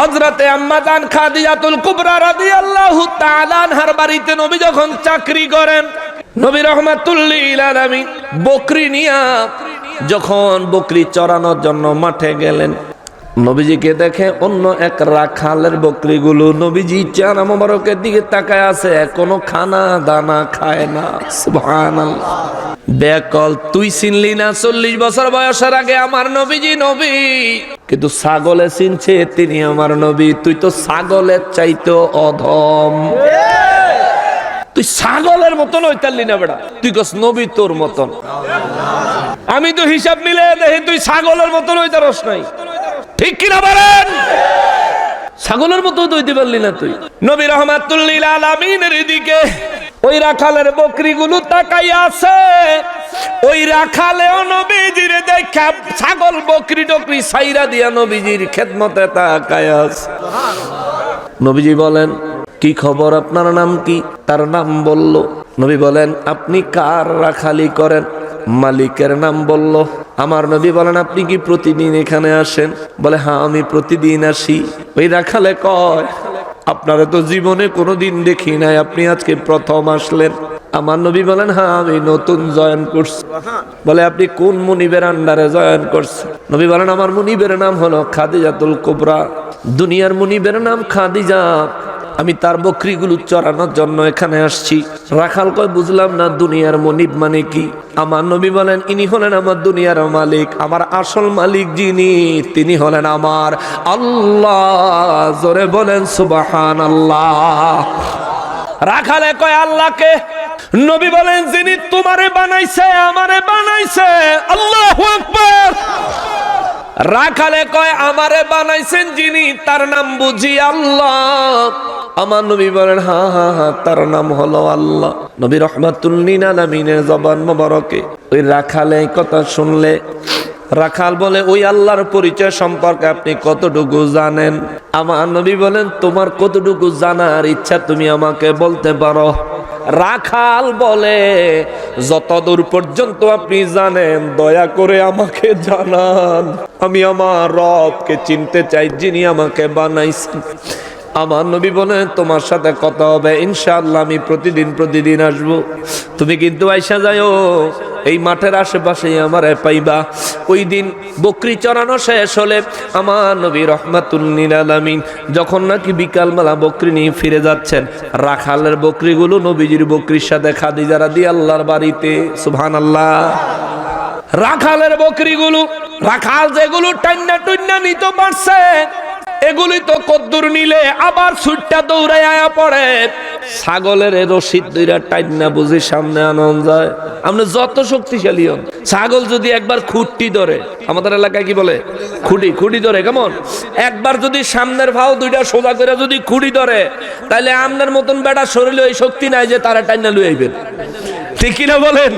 হযরতে আম্মা জান খাদিজাতুল কুবরা রাদিয়াল্লাহু তাআলা আনহার বাড়িতে নবী যখন চাকরি করেন, নবী রাহমাতুল লিল আলামিন বকরি নিয়া যখন বকরি চরানোর জন্য মাঠে গেলেন, নবীজিকে দেখে অন্য এক রাখালের বকরিগুলো নবীজি চেহারা মোবারকের দিকে তাকায় আছে, কোনো খানা দানা খায় না। সুবহানাল্লাহ। বেকল, তুই চিনলি না 40 বছর বয়সের আগে আমার নবীজি নবী, কিন্তু ছাগলে চিনছে তিনি আমার নবী। তুই তো ছাগলের চাইতো অধম, তুই ছাগলের মতন হইতালি না বেটা, তুই কস নবী তোর মতন। আমি তো হিসাব মিলে দেখি তুই ছাগলের মতন হইতারস নাই, ঠিক কিনা বলেন? ছাগলের মতো হইতে পারলি না তুই। নবী রাহমাতুল লিল আলামিনের দিকে ওই রাখালের বকরিগুলো তাকাইয়া আছে, ওই রাখালেও নবীজির দেখা ছাগল বকরি টকরি ছাইরা দিয়া নবীজির খেদমতে তাকাইয়া আছে। নবীজি বলেন, কি খবর, আপনার নাম কি? তার নাম বলল। নবী বলেন, আপনি কার রাখালি করেন? মালিকের নাম বলল। আমার নবী বলেন, আপনি কি প্রতিদিন এখানে আসেন? বলে, হ্যাঁ আমি প্রতিদিন আসি। ওই রাখালে কয়, আপনারা তো জীবনে কোনোদিন দেখি নাই, আপনি আজকে প্রথম আসলেন। আমার নবী বলেন, হ্যাঁ আমি নতুন জয়েন করছি। বলে, আপনি কোন মুনিবের আন্ডারে জয়েন করছেন? নবী বলেন, আমার মুনিবের নাম হলো খাদিজাতুল কুবরা, দুনিয়ার মুনিবের নাম খাদিজা, আমি তার বকরিগুলো চড়ানোর জন্য এখানে আসছি। রাখাল কয়, বুঝলাম না দুনিয়ার মুনিব মানে কি? আমার নবী বলেন, ইনি হলেন আমার দুনিয়ার মালিক, আমার আসল মালিক যিনি তিনি হলেন আমার আল্লাহ। জোরে বলেন সুবহানাল্লাহ। রাখালে কয়, আল্লাহকে? নবী বলেন, যিনি তোমারে বানাইছে আমারে বানাইছে। আল্লাহু আকবার। রাখালে কয়, আমারে বানাইছেন যিনি তার নাম বুঝি আল্লাহ। আমার নবী বলেন, হ্যাঁ হ্যাঁ হ্যাঁ তার নাম হলো আল্লাহ। নবী রাহমাতুল লিল আলামিনের জবান মোবারকে ওই রাখালে কথা শুনলে রাখাল বলে, ওই আল্লাহর পরিচয় সম্পর্কে আপনি কতটুকু জানেন? আমার নবী বলেন, তোমার কতটুকু জানার ইচ্ছা তুমি আমাকে বলতে পারো। রাখাল বলে, যতদূর পর্যন্ত আপনি জানেন দয়া করে আমাকে জানান, আমি আমার রবকে চিনতে চাই যিনি আমাকে বানাইছেন। আমার নবী বলেন, তোমার সাথে কথা হবে ইনশাআল্লাহ, আমি প্রতিদিন আসবো। তুমি কিন্তু আইসা যাও, এই মাঠের আশেপাশেই আমারে পাইবা। ওই দিন বকরি চড়ানো শেষ হলে আমার নবী রাহমাতুল লিল আলামিন যখন নাকি বিকালবেলা বকরি নিয়ে ফিরে যাচ্ছেন, রাখালের বকরিগুলো নবীজির বকরির সাথে খাদিজা রাদিয়াল্লাহর বাড়িতে। সুবহানাল্লাহ। রাখালের বকরিগুলো, রাখাল যেগুলো টান্না টুন্না নিতে পারছে, এগুলি তো কদ্দুর নিলে আবার ছুটটা দৌড়ায় আয়া পড়ে। ছাগলের রশিদ দুইটা টাইনা বুঝি সামনে আনন্দ যায়। আপনি যত শক্তিশালী হন, ছাগল যদি একবার খুঁটি ধরে, আমাদের এলাকায় কি বলে খুঁটি ধরে, কেমন একবার যদি সামনের ভাও দুইটা সোজা করে যদি খুঁটি ধরে, তাহলে আপনার মতন বেটা শরীরে ওই শক্তি নাই যে তারা টাইনা লুই আইবেন, ঠিক কিনা বলেন?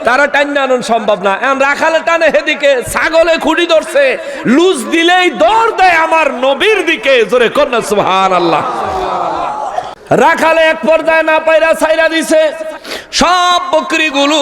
তারা টাইনা আনন সম্ভব না। এখন রাখালে টানে হেদিকে, ছাগলে খুঁটি ধরছে, লুজ দিলেই দৌড় দেয় আমার নবীর দিকে। জোরে কন্যা সুবহানাল্লাহ। রাখালে এক পর্যায়ে না পাইরা ছাইরা দিছে সব বকরিগুলো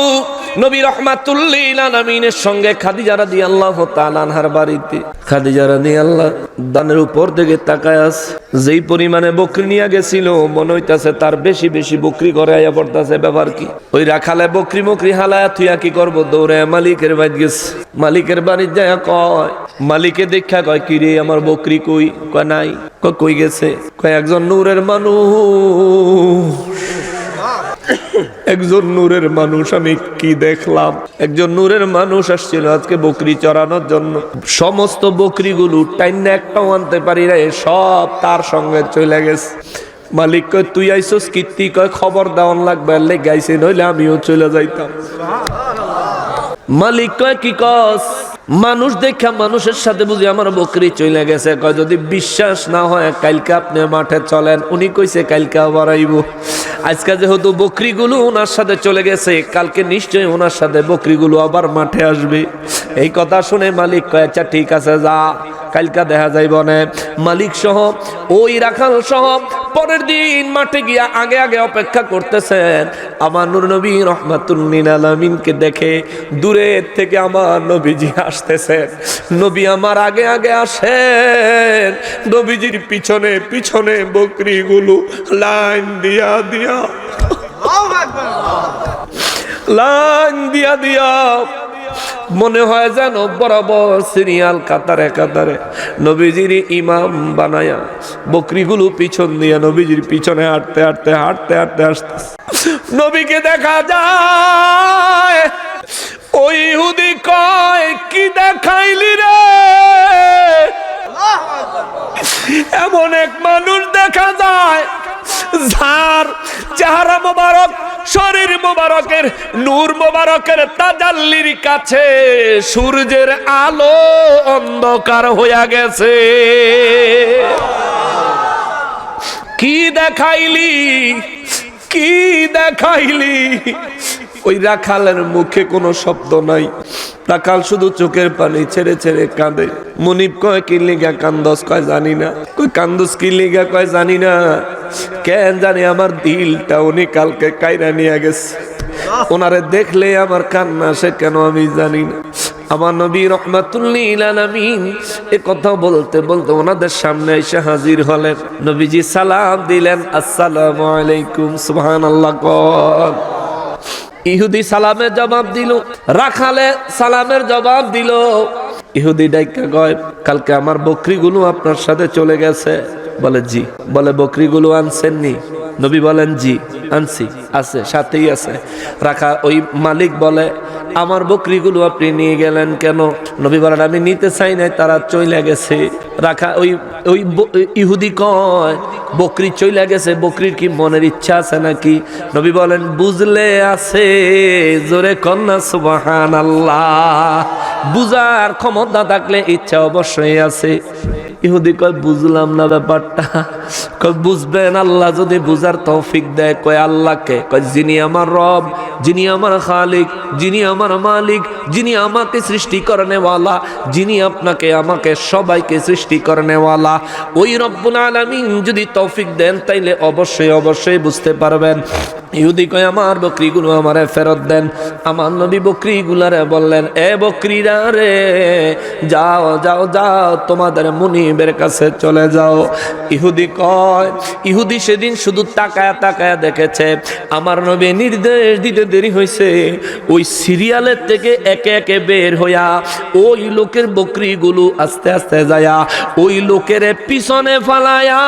নবী রাহমাতুল লিল আলামিনের সঙ্গে খাদিজা রাদিয়াল্লাহু তাআলা আনহার বাড়িতে। খাদিজা রাদিয়াল্লাহু দানের উপর দিকে তাকায় আছে, যেই পরিমাণে বকরি নিয়ে গেছিল মনে হইতাছে তার বেশি বেশি বকরি ঘরে আয়া পড়তাছে। ব্যাপার কি? ওই রাখালে বকরি মকরি হালায়া থুইয়া কি করব, দৌড়ে মালিকের বাড়ি গেছে। মালিকের বাড়ি যায় কয়, মালিকে দেখা কয়, কি রে আমার বকরি কই? কয় নাই। কই গেছে? কয় একজন নূরের মানুষ, একজন নূরের মানুষ আমি কি দেখলাম, একজন নূরের মানুষ আসছিল আজকে বকরি চড়ানোর জন্য। সমস্ত বকরিগুলো টাইনা একটাও আনতে পারি না, সব তার সঙ্গে চলে গেছে। মালিক কয়, তুই আইসস কীর্তি? কয়, খবর দেওয়ান লাগবে, গাইছে নইলে আমিও চলে যাইতাম। মালিক কয়, কি কস? মানুষ দেখা মানুষের সাথে বুঝি আমার বকরি চলে গেছে। কয়, যদি বিশ্বাস না হয় কালকে আপনি মাঠে চলেন। উনি কইছে কালকে আবার আইব। আজকে যেহেতু বকরিগুলো ওনার সাথে চলে গেছে, কালকে নিশ্চয়ই ওনার সাথে বকরিগুলো আবার মাঠে আসবে। এই কথা শুনে মালিক কয়, আচ্ছা ঠিক আছে, যা, কালকা দেখা যাইব না। মালিক সহ ওই রাখাল সহ পরের দিন মাঠে গিয়া আগে আগে অপেক্ষা করতেছেন। আমার নূর নবী রাহমাতুল লিল আলামিনকে দেখে দূরের থেকে আমার নবীজি আসতেছেন। নবী আমার আগে আগে আসেন, নবীজির পিছনে পিছনে বকরিগুলো লাইন দিয়া দিয়া লাইন দিয়া দিয়া মনে হয় যেন বরাবর সিরিয়াল কাতারে কাতারে নবীজির ইমাম বানায়া বকরিগুলো পিছন দিয়া নবীজির পিছনে হাঁটতে হাঁটতে হাঁটতে হাঁটতে আসতে নবীকে দেখা যায়। ওই ইহুদি কয়, কি দেখাইলি রে? এমন এক মানুষ দেখা যায় যার চেহারা মোবারক, শরীর মোবারকের নূর মোবারকের তাজাল্লির কাছে সূর্যের আলো অন্ধকার হইয়া গেছে। কি দেখাইলি, কি দেখাইলি? ওই রাখালের মুখে কোনো শব্দ নাই, রাখাল শুধু চোখের পানি ছেড়ে ছেড়ে কাঁদে। মুনিব কয়, কি লিগা কান্দস? কয় জানি না। কই কান্দস কি লিগা? কয় জানি না। কেন জানি আমার দিলটা উনি কালকে কাইরা নিয়ে গেছে, ওনারে দেখলে আমার কান্না আসে কেন আমি জানি না। আমার নবী রাহমাতুল লিল আলামিন এ কথা বলতে বলতে ওনাদের সামনে এসে হাজির হলেন। নবীজি সালাম দিলেন, আসসালামু আলাইকুম। সুবহানাল্লাহ। কল ইহুদি সালামের জবাব দিল, রাখালে সালামের জবাব দিল। ইহুদি ডাইকা কয়, কালকে আমার বকরিগুলো আপনার সাথে চলে গেছে? বলে জি। বলে বকরিগুলো আনছেননি? নবী বলেন জি আনছি, আছে, সাথেই আছে। রাখা ওই মালিক বলে, আমার বকরিগুলো আপনি নিয়ে গেলেন কেন? নবী বলেন, আমি নিতে চাই নাই, তারা চলে গেছে। রাখা ওই ওই ইহুদি কয়, বকরি চলে গেছে, বকরির কি মনের ইচ্ছা আছে নাকি? নবী বলেন, বুঝলে আছে, জোরে কন্যা সুবহানাল্লাহ। বুঝার ক্ষমতা থাকলে ইচ্ছা অবশ্যই আছে। ইহুদি কয়, বুঝলাম না ব্যাপারটা। কয় বুঝবেন আল্লাহ যদি বুঝার তৌফিক দেয়। কয় আল্লাহকে? কয় যিনি আমার রব, যিনি আমার খালিক, যিনি আমার মালিক, যিনি আমাকে সৃষ্টি করনেওয়ালা, যিনি আপনাকে আমাকে সবাইকে সৃষ্টি করনেওয়ালা, ওই রব্বুল আলামিন যদি তৌফিক দেন তাইলে অবশ্যই অবশ্যই বুঝতে পারবেন। ইহুদি কয়, আমার বকরিগুলো আমারে ফেরত দেন। আমার নবী বকরিগুলারে বললেন, এ বকরিরা রে, যাও যাও যাও, তোমাদের মুনিবের কাছে চলে যাও। ইহুদি কয়, ইহুদি সেদিন শুধু তাকায়া তাকায়া দেখেছে। আমার নবী নির্দেশ দিতে দেরি হয়েছে, ওই সিরিয়ালের থেকে একে একে বের হইয়া ওই লোকের বকরিগুলো আস্তে আস্তে যায়া ওই লোকের পিছনে ফালায়া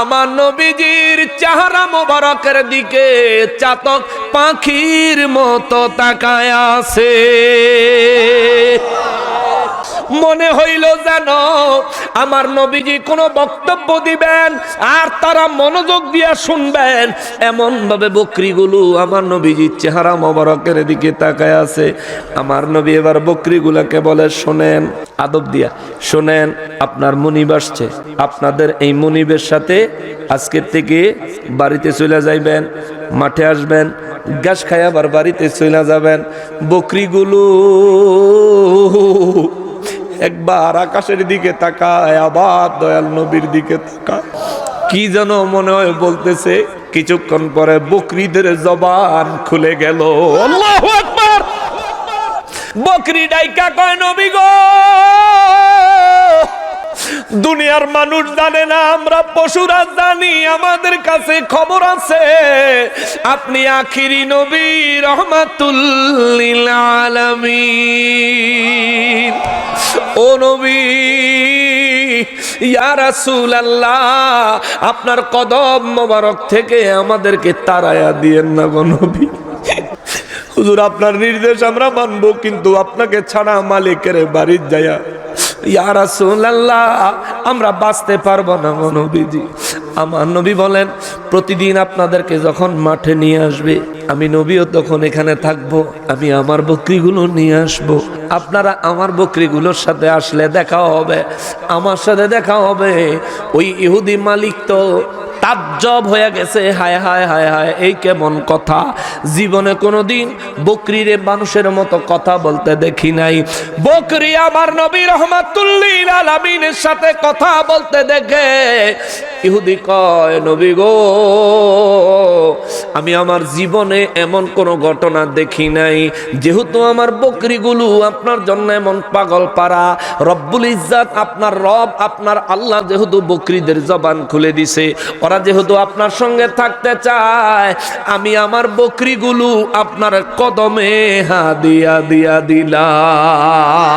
আমার নবীজির চেহারা মোবারকের দিকে চাতক পাখির মতো তাকায় আছে। মনে হইল যেন আমার নবীজি কোনো বক্তব্য দিবেন আর তারা মনোযোগ দিয়া শুনবেন, এমন ভাবে বকরিগুলো আমার নবীজির চেহারা মোবারকের দিকে তাকায় আছে। আমার নবী এবার বকরিগুলাকে বলে, শোনেন, আদব দিয়া শোনেন, আপনার মুনিব আসছে, আপনাদের এই মুনিবের সাথে আজকের থেকে বাড়িতে চলে যাইবেন, মাঠে আসবেন, ঘাস খায় আবার বাড়িতে চলে যাবেন। বকরিগুলো একবার আকাশের দিকে তাকায়, আবার দয়াল নবীর দিকে তাকায়, কি যেন মনে হয় বলতেছে। কিছুক্ষণ পরে বকরিদের জবান খুলে গেল। আল্লাহু আকবার। বকরি ডাইকা কয়, নবী গো, দুনিয়ার মানুষ জানে না, আমরা পশুরা জানি, আমাদের কাছে খবর আছে আপনি আখিরি নবী রহমাতুল লিল আলামিন। ও নবী, ইয়া রাসূলুল্লাহ, আপনার কদম মোবারক থেকে আমাদেরকে তাড়ায়া দিয়েন না গো নবী। হুজুর, আপনার নির্দেশ আমরা মানবো, কিন্তু আপনাকে ছাড়া মালিকের বাড়ি যায়া ইয়া রাসূলুল্লাহ আমরা বাঁচতে পারবো না গো নবীজি। আমার নবী বলেন, প্রতিদিন আপনাদেরকে যখন মাঠে নিয়ে আসবে, আমি নবীও তখন এখানে থাকবো, আমি আমার বকরিগুলো নিয়ে আসবো। আপনারা আমার বকরিগুলোর সাথে আসলে দেখা হবে, আমার সাথে দেখা হবে। ওই ইহুদি মালিক তো তাজ্জব হয়ে গেছে, হায় হায় হায় হায়, এই কেমন কথা! জীবনে কোনোদিন বকরিরে মানুষের মতো কথা বলতে দেখি নাই। বকরি আমার নবী রাহমাতুল লিল আলামিনের সাথে কথা বলতে দেখে ইহুদি কয়, নবী গো, আমি আমার জীবনে এমন কোনো ঘটনা দেখি নাই, যেহেতু আমার বকরিগুলো আপনার জন্য এমন পাগল পারা, রব্বুল ইজ্জাত আপনার রব আপনার আল্লাহ যেহেতু বকরিদের জবান খুলে দিছে, ওরা যেহেতু আপনার সঙ্গে থাকতে চায়, আমি আমার বকরিগুলো আপনার কদমে হাদিয়া দিয়া দিলাম।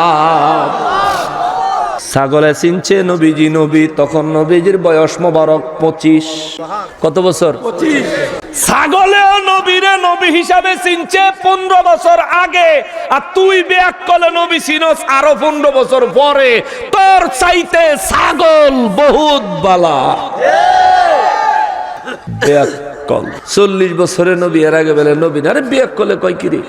ছাগলে চিনছে নবীজি নবী, তখন নবীজির বয়স মোবারক 25। কত বছর? 25। ছাগলেও নবীরে নবী হিসাবে চিনছে 15 বছর আগে, আর তুই ব্যাক কলে নবী চিনস আরো 15 বছর পরে। তোর চাইতে ছাগল বহুত বালা। ব্যাক কল 40 বছরে নবী, এর আগে বলে নবী, আরে ব্যাক কলে কয় কি রে?